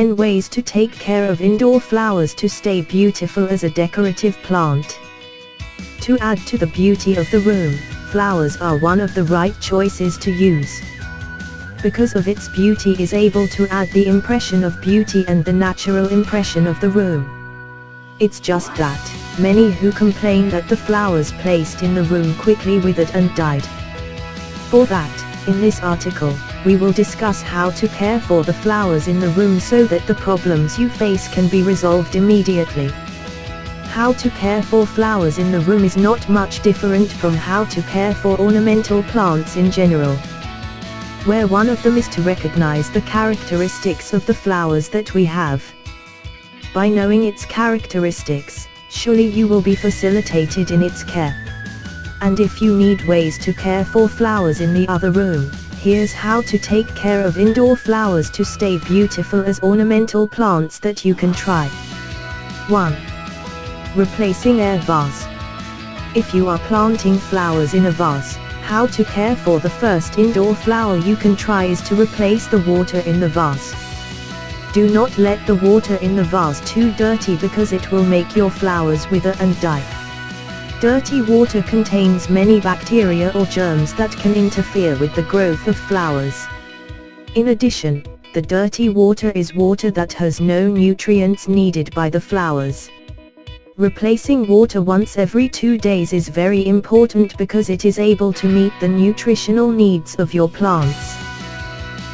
10 ways to take care of indoor flowers to stay beautiful as a decorative plant. To add to the beauty of the room, flowers are one of the right choices to use. Because of its beauty is able to add the impression of beauty and the natural impression of the room. It's just that, many who complain that the flowers placed in the room quickly withered and died. For that, in this article, we will discuss how to care for the flowers in the room so that the problems you face can be resolved immediately. How to care for flowers in the room is not much different from how to care for ornamental plants in general. Where one of them is to recognize the characteristics of the flowers that we have. By knowing its characteristics, surely you will be facilitated in its care. And if you need ways to care for flowers in the other room, here's how to take care of indoor flowers to stay beautiful as ornamental plants that you can try. 1. Replacing air vase. If you are planting flowers in a vase, how to care for the first indoor flower you can try is to replace the water in the vase. Do not let the water in the vase too dirty because it will make your flowers wither and die. Dirty water contains many bacteria or germs that can interfere with the growth of flowers. In addition, the dirty water is water that has no nutrients needed by the flowers. Replacing water once every 2 days is very important because it is able to meet the nutritional needs of your plants.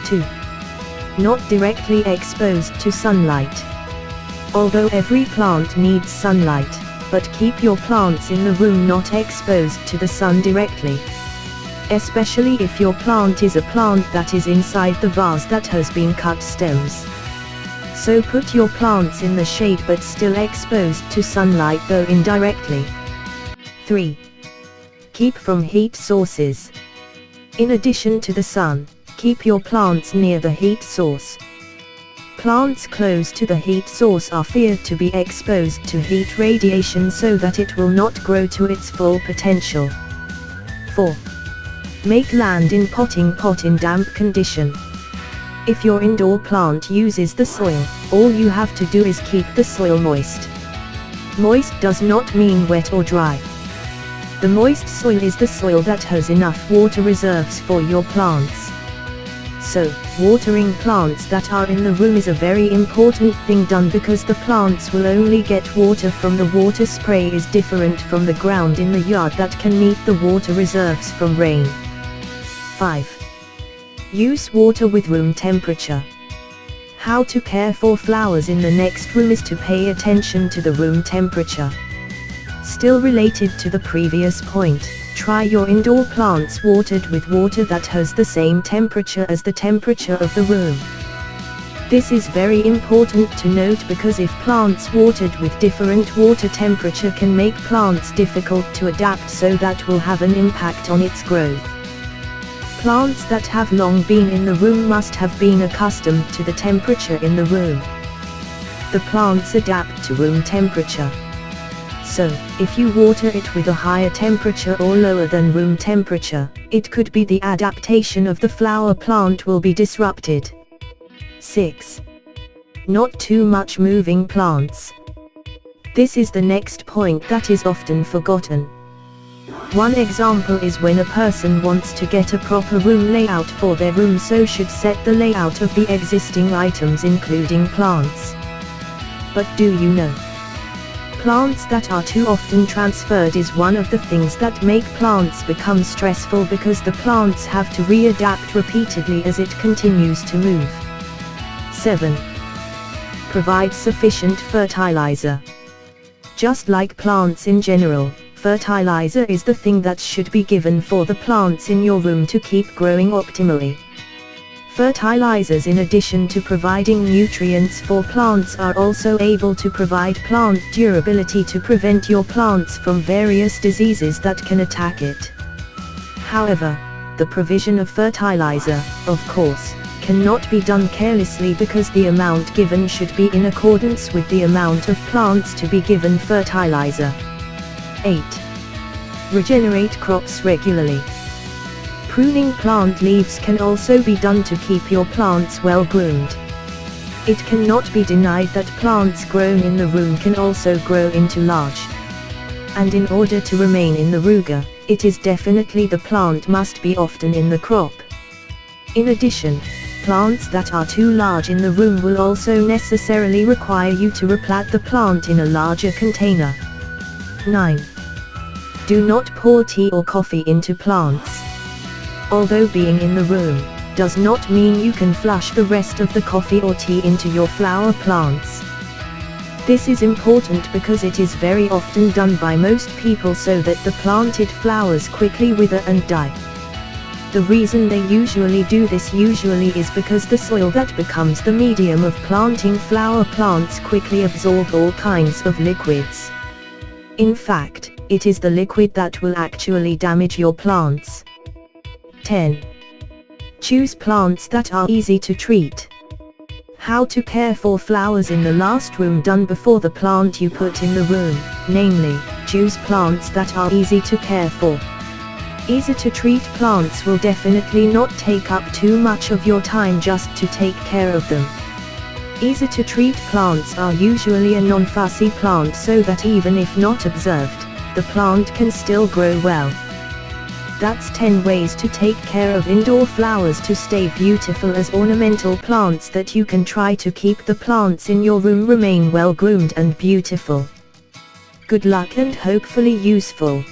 2. Not directly exposed to sunlight. Although every plant needs sunlight, but keep your plants in the room not exposed to the sun directly. Especially if your plant is a plant that is inside the vase that has been cut stems. So put your plants in the shade but still exposed to sunlight though indirectly. 3. Keep from heat sources. In addition to the sun, keep your plants near the heat source. Plants close to the heat source are feared to be exposed to heat radiation so that it will not grow to its full potential. 4. Make land in potting pot in damp condition. If your indoor plant uses the soil, all you have to do is keep the soil moist. Moist does not mean wet or dry. The moist soil is the soil that has enough water reserves for your plants. So, watering plants that are in the room is a very important thing done because the plants will only get water from the water spray is different from the ground in the yard that can meet the water reserves from rain. 5. Use water with room temperature. How to care for flowers in the next room is to pay attention to the room temperature. Still related to the previous point, try your indoor plants watered with water that has the same temperature as the temperature of the room. This is very important to note because if plants watered with different water temperature can make plants difficult to adapt, so that will have an impact on its growth. Plants that have long been in the room must have been accustomed to the temperature in the room. The plants adapt to room temperature. So, if you water it with a higher temperature or lower than room temperature, it could be the adaptation of the flower plant will be disrupted. 6. Not too much moving plants. This is the next point that is often forgotten. One example is when a person wants to get a proper room layout for their room, so should set the layout of the existing items including plants. But do you know? Plants that are too often transferred is one of the things that make plants become stressful because the plants have to readapt repeatedly as it continues to move. 7. Provide sufficient fertilizer. Just like plants in general, fertilizer is the thing that should be given for the plants in your room to keep growing optimally. Fertilizers, in addition to providing nutrients for plants, are also able to provide plant durability to prevent your plants from various diseases that can attack it. However, the provision of fertilizer, of course, cannot be done carelessly because the amount given should be in accordance with the amount of plants to be given fertilizer. 8. Regenerate crops regularly. Pruning plant leaves can also be done to keep your plants well groomed. It cannot be denied that plants grown in the room can also grow into large. And in order to remain in the ruga, it is definitely the plant must be often in the crop. In addition, plants that are too large in the room will also necessarily require you to replant the plant in a larger container. 9. Do not pour tea or coffee into plants. Although being in the room does not mean you can flush the rest of the coffee or tea into your flower plants. This is important because it is very often done by most people so that the planted flowers quickly wither and die. The reason they usually do this is because the soil that becomes the medium of planting flower plants quickly absorb all kinds of liquids. In fact, it is the liquid that will actually damage your plants. 10. Choose plants that are easy to treat. How to care for flowers in the last room done before the plant you put in the room, namely, choose plants that are easy to care for. Easy to treat plants will definitely not take up too much of your time just to take care of them. Easy to treat plants are usually a non-fussy plant so that even if not observed, the plant can still grow well. That's 10 ways to take care of indoor flowers to stay beautiful as ornamental plants that you can try to keep the plants in your room remain well groomed and beautiful. Good luck and hopefully useful.